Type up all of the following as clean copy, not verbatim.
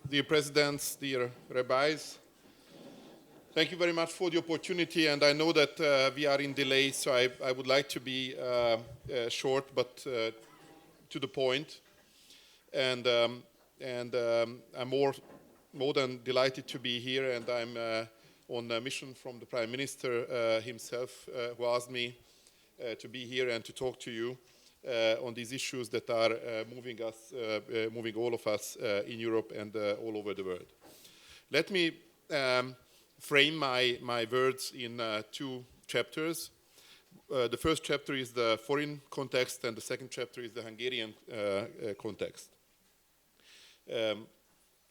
dear presidents, dear rabbis, thank you very much for the opportunity. And I know that we are in delay, so I would like to be short but to the point. And I'm more than delighted to be here. And I'm on a mission from the Prime Minister himself, who asked me to be here and to talk to you on these issues that are moving all of us in Europe and all over the world. Let me frame my words in two chapters. The first chapter is the foreign context, and the second chapter is the Hungarian context.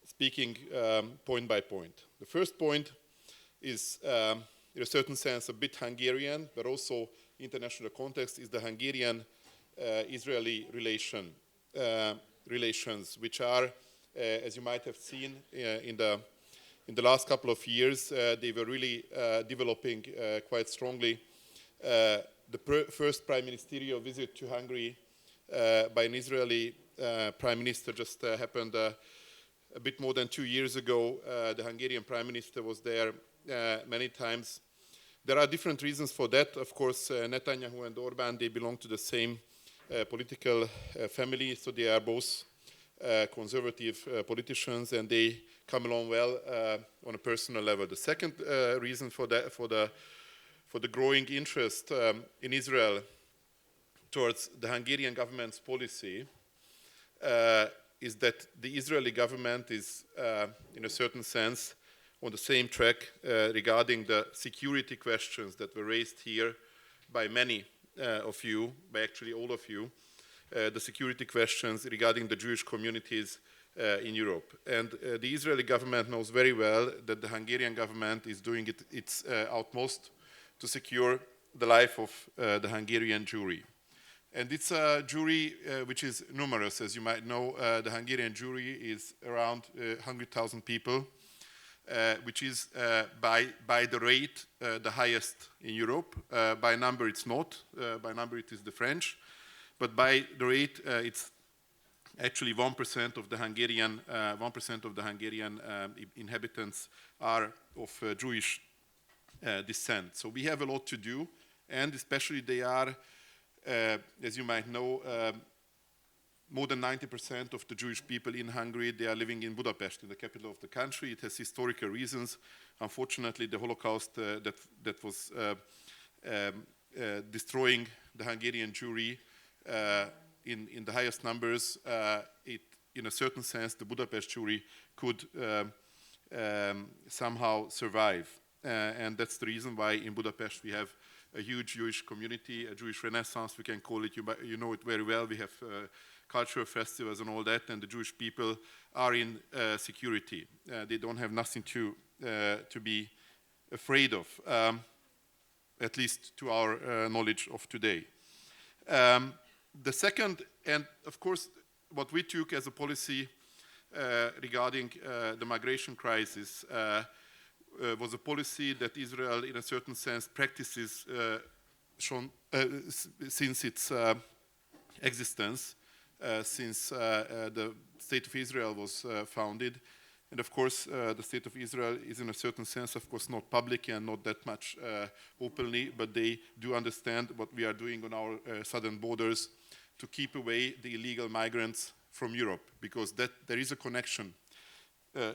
Speaking point by point. The first point is, in a certain sense, a bit Hungarian, but also international context, is the Hungarian-Israeli relations, which are, as you might have seen in the last couple of years, they were really developing quite strongly. The first prime ministerial visit to Hungary by an Israeli prime minister just happened a bit more than 2 years ago. The Hungarian prime minister was there many times. There are different reasons for that. Of course, Netanyahu and Orbán, they belong to the same political family, so they are both conservative politicians, and they come along well on a personal level. The second reason for that, for the growing interest in Israel towards the Hungarian government's policy, is that the Israeli government is, in a certain sense, on the same track regarding the security questions that were raised here by many of you, by actually all of you, the security questions regarding the Jewish communities in Europe. And the Israeli government knows very well that the Hungarian government is doing its utmost to secure the life of the Hungarian Jewry. And it's a Jewry which is numerous. As you might know, the Hungarian Jewry is around 100,000 people, which is by the rate the highest in Europe. By number it's not. By number it is the French. But by the rate it's actually 1% of the Hungarian inhabitants are of Jewish descent. So we have a lot to do, and especially they are, as you might know, more than 90% of the Jewish people in Hungary, they are living in Budapest, in the capital of the country. It has historical reasons. Unfortunately, the Holocaust that was destroying the Hungarian Jewry in the highest numbers, in a certain sense, the Budapest Jewry could somehow survive. And that's the reason why in Budapest we have a huge Jewish community, a Jewish renaissance, we can call it. You know it very well. We have cultural festivals and all that, and the Jewish people are in security. They don't have nothing to be afraid of, at least to our knowledge of today. The second, and of course, what we took as a policy regarding the migration crisis was a policy that Israel, in a certain sense, practices since its existence, since the State of Israel was founded. And of course, the State of Israel is, in a certain sense, of course, not public and not that much openly, but they do understand what we are doing on our southern borders to keep away the illegal migrants from Europe, because there is a connection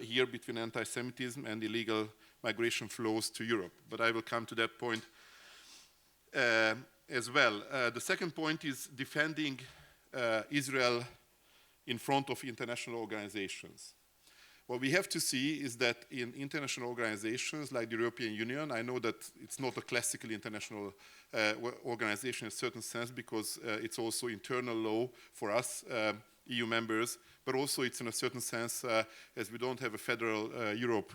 here between anti-Semitism and illegal migration flows to Europe. But I will come to that point as well. The second point is defending Israel in front of international organizations. What we have to see is that in international organizations like the European Union, I know that it's not a classical international organization in a certain sense, because it's also internal law for us, EU members, but also it's in a certain sense, as we don't have a federal Europe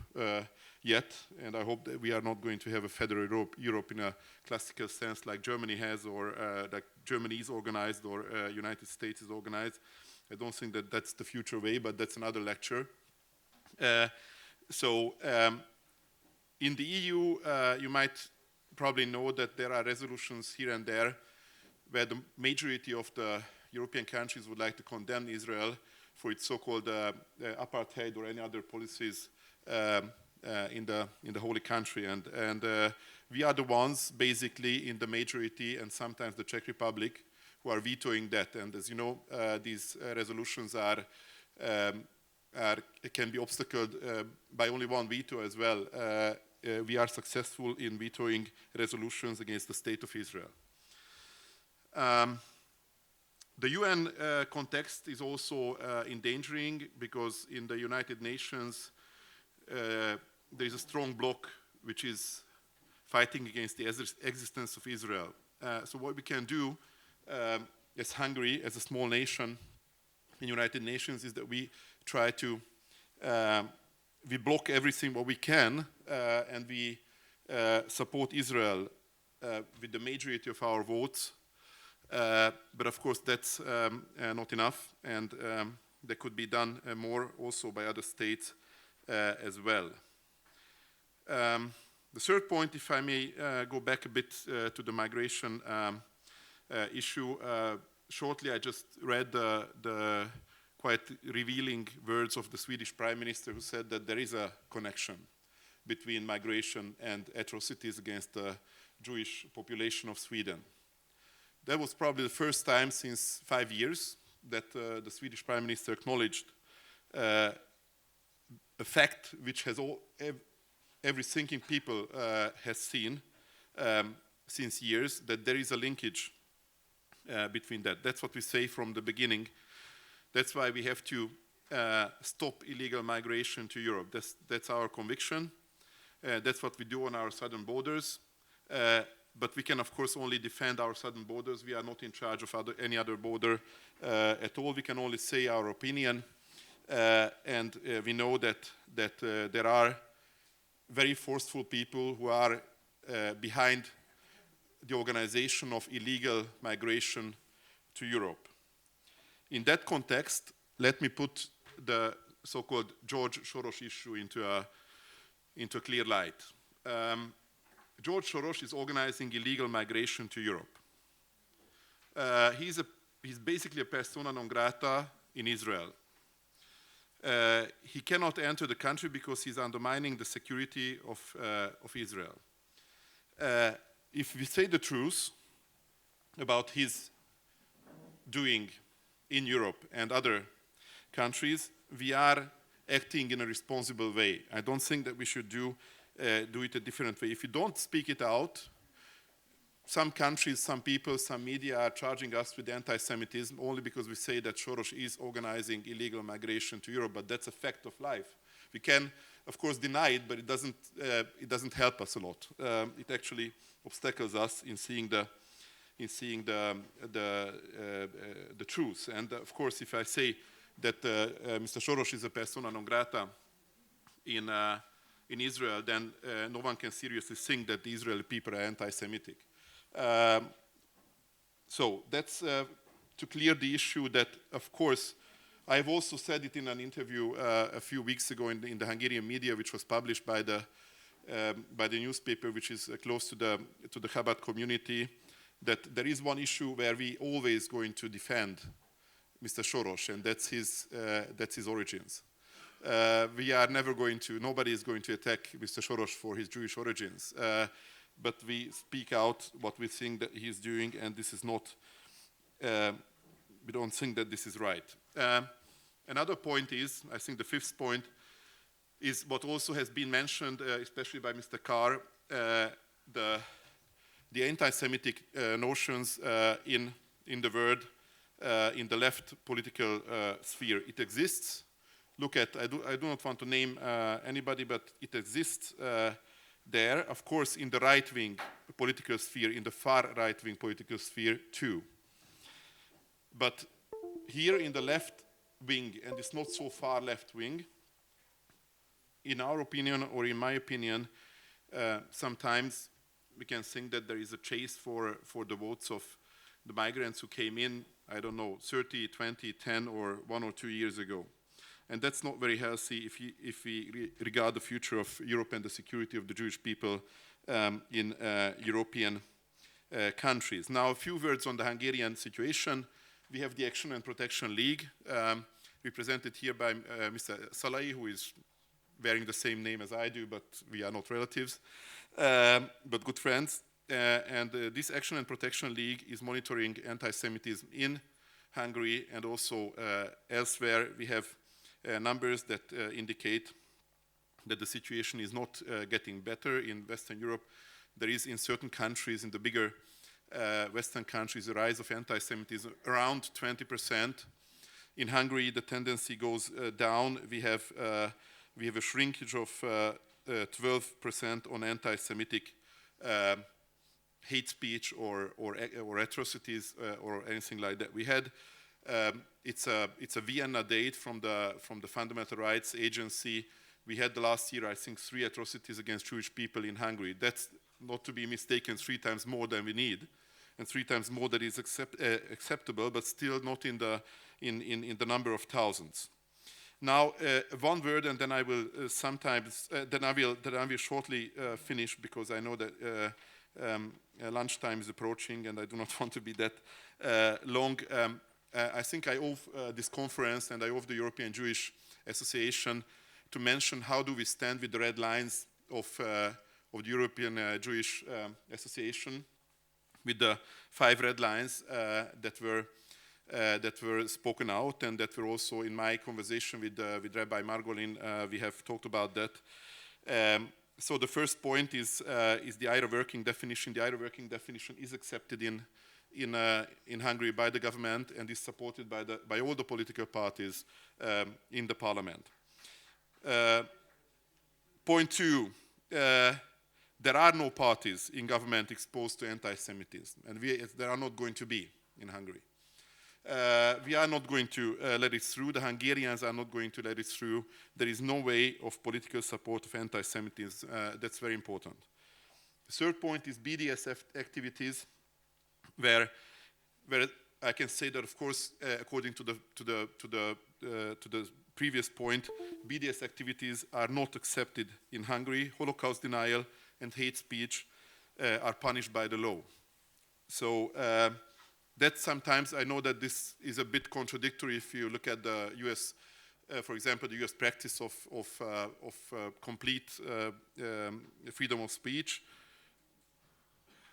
yet, and I hope that we are not going to have a federal Europe in a classical sense like Germany has, or like Germany is organized, or United States is organized. I don't think that that's the future way, but that's another lecture. In the EU, you might probably know that there are resolutions here and there where the majority of the European countries would like to condemn Israel for its so-called apartheid or any other policies in the holy country. And we are the ones, basically, in the majority, and sometimes the Czech Republic, who are vetoing that. And as you know, these resolutions can be obstacled by only one veto as well. We are successful in vetoing resolutions against the state of Israel. The UN context is also endangering, because in the United Nations there is a strong bloc which is fighting against the existence of Israel. So what we can do as Hungary, as a small nation in United Nations, is that we try to we block everything what we can, and we support Israel with the majority of our votes. But of course that's not enough, and that could be done more also by other states as well. The third point, if I may go back a bit to the migration issue, shortly I just read the quite revealing words of the Swedish Prime Minister, who said that there is a connection between migration and atrocities against the Jewish population of Sweden. That was probably the first time since 5 years that the Swedish Prime Minister acknowledged a fact which has every thinking people has seen since years, that there is a linkage between that. That's what we say from the beginning. That's why we have to stop illegal migration to Europe. That's our conviction. That's what we do on our southern borders. But we can, of course, only defend our southern borders. We are not in charge of any other border at all. We can only say our opinion. And we know that there are very forceful people who are behind the organization of illegal migration to Europe. In that context, let me put the so-called George Soros issue into a clear light. George Soros is organizing illegal migration to Europe. He's basically a persona non grata in Israel. He cannot enter the country because he's undermining the security of Israel. If we say the truth about his doing in Europe and other countries, we are acting in a responsible way. I don't think that we should do it a different way. If you don't speak it out, some countries, some people, some media are charging us with anti-Semitism only because we say that Soros is organizing illegal migration to Europe, but that's a fact of life. We can, of course, deny it, but it doesn't help us a lot. It actually obstacles us in seeing the truth. And of course, if I say that Mr. Soros is a persona non grata in Israel, then no one can seriously think that the Israeli people are anti-Semitic. So that's to clear the issue that, of course, I've also said it in an interview a few weeks ago in the Hungarian media, which was published by the newspaper, which is close to the Chabad community, that there is one issue where we always going to defend Mr. Soros, and that's his origins. We are never going to, nobody is going to attack Mr. Soros for his Jewish origins, but we speak out what we think that he is doing, and this is not, we don't think that this is right. Another point is, I think the fifth point, is what also has been mentioned, especially by Mr. Carr, the anti-Semitic notions in the world, in the left political sphere. It exists. Look at, I do not want to name anybody, but it exists there, of course, in the right-wing political sphere, in the far right-wing political sphere too. But here in the left wing, and it's not so far left wing, in our opinion, or in my opinion, sometimes we can think that there is a chase for the votes of the migrants who came in, I don't know, 30, 20, 10, or 1 or 2 years ago. And that's not very healthy if we regard the future of Europe and the security of the Jewish people in European countries. Now, a few words on the Hungarian situation. We have the Action and Protection League. represented here by Mr. Szalay, who is bearing the same name as I do, but we are not relatives, but good friends. And this Action and Protection League is monitoring anti-Semitism in Hungary and also elsewhere. We have numbers that indicate that the situation is not getting better in Western Europe. There is in certain countries, in the bigger Western countries, a rise of anti-Semitism around 20%. In Hungary, the tendency goes down. We have a shrinkage of 12% on anti-Semitic hate speech or atrocities or anything like that. We had it's a Vienna date from the Fundamental Rights Agency. We had the last year, I think, 3 atrocities against Jewish people in Hungary. That's not to be mistaken, 3 times more than we need, and 3 times more that is acceptable, but still not in the number of thousands. Now, one word, and then I will then I will shortly finish, because I know that lunchtime is approaching, and I do not want to be that long. I think I owe this conference, and I owe the European Jewish Association, to mention how do we stand with the red lines of the European Jewish Association, with the 5 red lines that were spoken out, and that were also in my conversation with Rabbi Margolin. We have talked about that. So the first point is the IRA working definition. The IRA working definition is accepted in Hungary by the government and is supported by all the political parties in the parliament. Point 2, there are no parties in government exposed to anti-Semitism, and there are not going to be in Hungary. We are not going to let it through. The Hungarians are not going to let it through. There is no way of political support of anti-Semitism. That's very important. The third point is BDS activities, where I can say that, of course, according to the previous point, BDS activities are not accepted in Hungary. Holocaust denial and hate speech are punished by the law. So that sometimes, I know that this is a bit contradictory if you look at the US, for example, the US practice of complete freedom of speech.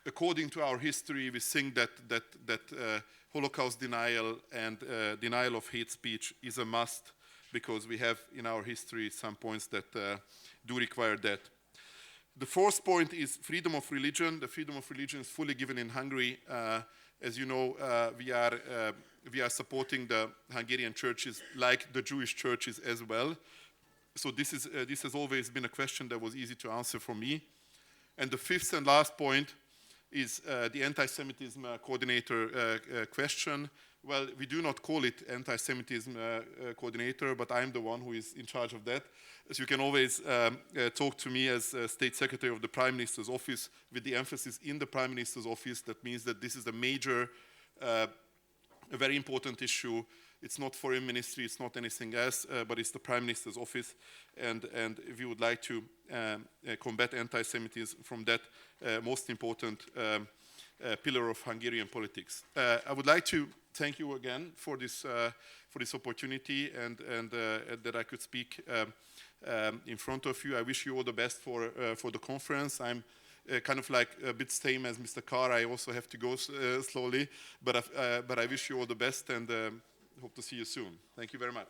According to our history, we think that Holocaust denial and denial of hate speech is a must, because we have in our history some points that do require that. The fourth point is freedom of religion. The freedom of religion is fully given in Hungary. As you know, we are supporting the Hungarian churches like the Jewish churches as well. So this has always been a question that was easy to answer for me. And the fifth and last point is the anti-Semitism coordinator question. Well, we do not call it anti-Semitism coordinator, but I'm the one who is in charge of that. As you can always talk to me as State Secretary of the Prime Minister's office, with the emphasis in the Prime Minister's office. That means that this is a major, a very important issue. It's not Foreign Ministry, it's not anything else, but it's the Prime Minister's office. And if you would like to combat anti-Semitism from that most important pillar of Hungarian politics. I would like to thank you again for this opportunity and that I could speak in front of you. I wish you all the best for the conference. I'm kind of like a bit same as Mr. Carr. I also have to go slowly, but I wish you all the best and hope to see you soon. Thank you very much.